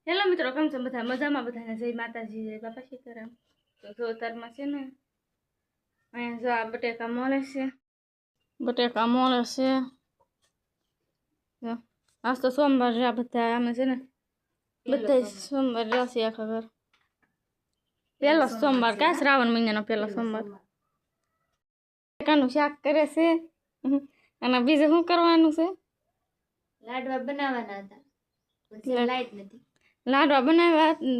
Hello મિત્રો, કેમ છો બધા? મજામાં? બધાને જય માતાજી, જય બાપા સીતારામ. તો જો અત્યારમાં છે ને અહીંયા જો આ બટેકા મળે છે, જો આજ તો સોમવાર રહ્યા બધા. આમે છે ને બધા સોમવાર રહેશે આખા ઘર. પહેલો સોમવાર કા શ્રાવણ મહિનાનો પહેલો સોમવાર. બટેકાનું શાક કરે છે અને બીજું શું કરવાનું છે? લાડવા બનાવવાના હતા, લાઈટ નથી. લાડવા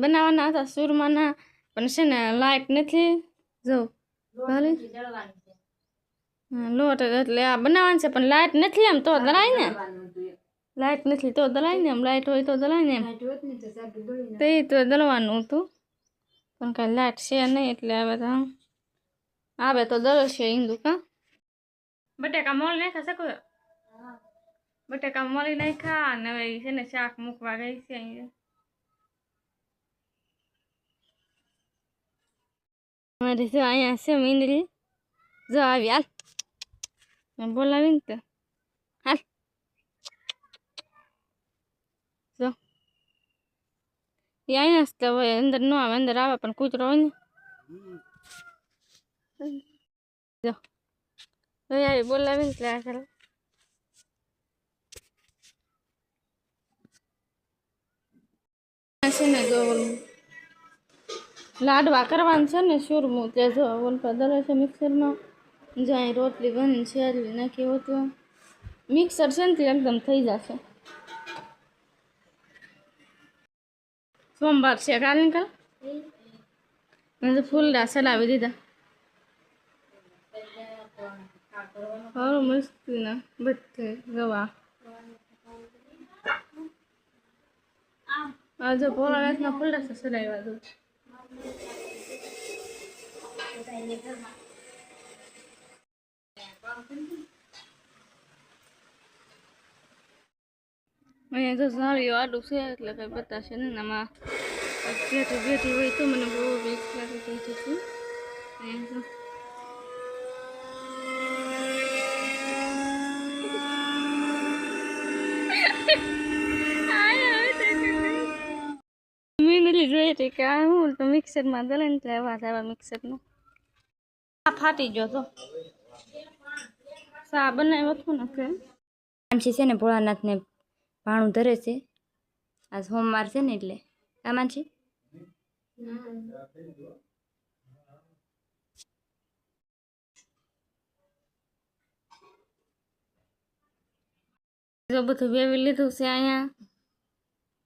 બનાવવાના હતા સુરમાના, પણ છે ને લાઈટ નથી. જો લોટ એટલે આ બનાવવાનું છે પણ લાઈટ નથી. એમ તો દળાય ને, લાઈટ નથી તો દળાય ને. એમ લાઈટ હોય તો દળાય ને. એમ તો દળવાનું હતું પણ કાંઈ લાઈટ છે નહીં એટલે આવે તો દળશે હિન્દુ. કા બટેકા મોલ નાખ્યા શકો, બટેકા મળી નાખ્યા અને હવે છે ને શાક મૂકવા ગઈ છે અહીંયા. મારી જો અહીંયા છે મીંદડી, જો આવી. હાલ બોલાવી ને તો હાલ. જો એ અહીંયા જ તો હોય, અંદર ન આવે. અંદર આવે પણ કૂતરો હોય ને. જો આવી બોલાવી ને એટલે ચાલો. છે ને જો લાડવા કરવાનું છે ને સુરમું, તે જો ઓલપા દળે છે મિક્સરમાં. જો અહીં રોટલી બની છે નાખી હોતું મિક્સર છે ને એકદમ થઈ જશે. સોમવાર છે કાલે કાલ ફૂલડા ચડાવી દીધા. સારું મસ્તી ના બધે ગવા. જો પોળા રાતના ફૂલડા ચડાવ્યા દઉં. અહીંયા તો સાડીઓ આડું છે એટલે કઈ બતાશે ને. આમાં બેઠી હોય તો મને બહુ બીક લાગે થઈ જતી. મીંદડી જોઈ હતી કે આ હું તો મિક્સરમાં દલે ને એટલે અવાજ આવ્યા મિક્સરનો. આ ફાટી ગયો તો સા બનાવ્યો હતો ને કે માનસી છે ને ભોળાનાથને ભાણું ધરે છે. આ સોમવાર છે ને એટલે આ માનસી બધું વેવી લીધું છે. અહીંયા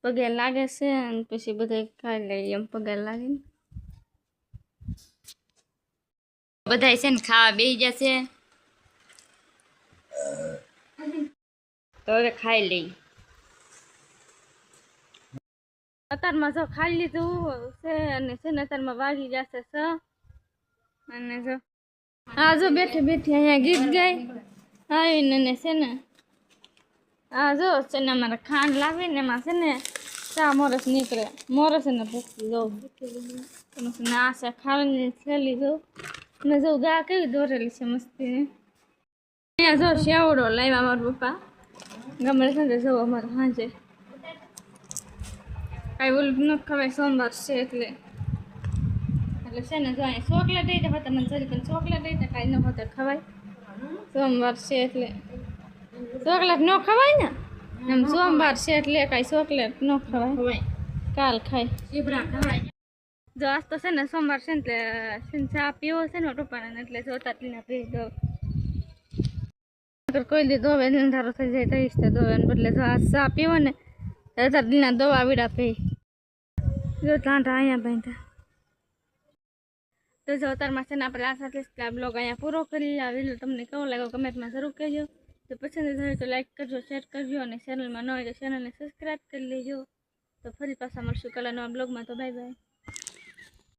પગે લાગે છે અને પછી બધા ખાઈ લઈએ એમ પગે લાગે ને. બધા છે ને ખાવા બેસી જશે તો હવે ખાઈ લઈ. અત્યારમાં જો ખાઈ લીધું છે અને છે ને અત્યારમાં વાગી જશે છ. અને જો હા જો બેઠી બેઠી અહીંયા ગીત ગાય આવીને છે ને આ જો છે ને અમારે ખાંડ લાવીને એમાં છે ને ચા મોરસ નીકળે. મોરસ ને ભૂખી દઉં ને આ છે ખાવાની થેલી દઉં ને જો ગા કેવી દોરેલી છે મસ્તી. અહીંયા જો શેવડો લાવ્યા મારા પપ્પા ગમે છે જો અમારે સાંજે કાંઈ ઓલું ન ખવાય સોમવાર છે એટલે છે ને જો અહીંયા ચોકલેટ દઈ તો મને જરી પણ ચોકલેટ દઈ તો કાંઈ ન હોતા ખવાય. સોમવાર છે એટલે ચોકલેટ ન ખવાય ને. એમ સોમવાર છે એટલે કાંઈ ચોકલેટ ન ખવાય, કાલ ખાય ખવાય. જો આજ તો છે ને સોમવાર છે ને એટલે ચા પીવો છે ને રૂપાણાને એટલે જોતા પીને પી દો. કોઈ દી દોવે અંધારો થઈ જાય તો ઈચ્છતા દોવે બદલે જો આ ચા પીવો ને દીના દવા વીડા પી જો ટાંટા અહીંયા બાંધ્યા. તો જો અત્યારમાં છે ને આપણે આ સાથે બ્લોગ અહીંયા પૂરો કરી. આ વિડીયો તમને કેવો લાગ્યો કમેન્ટમાં જરૂર કહેજો. તો પસંદ હોય તો લાઈક કરજો, શેર કરજો અને ચેનલમાં ન હોય તો ચેનલને સબસ્ક્રાઈબ કરી લેજો. તો ફરી પાછા મળશું કાલે નવા બ્લોગમાં. તો બાય બાય.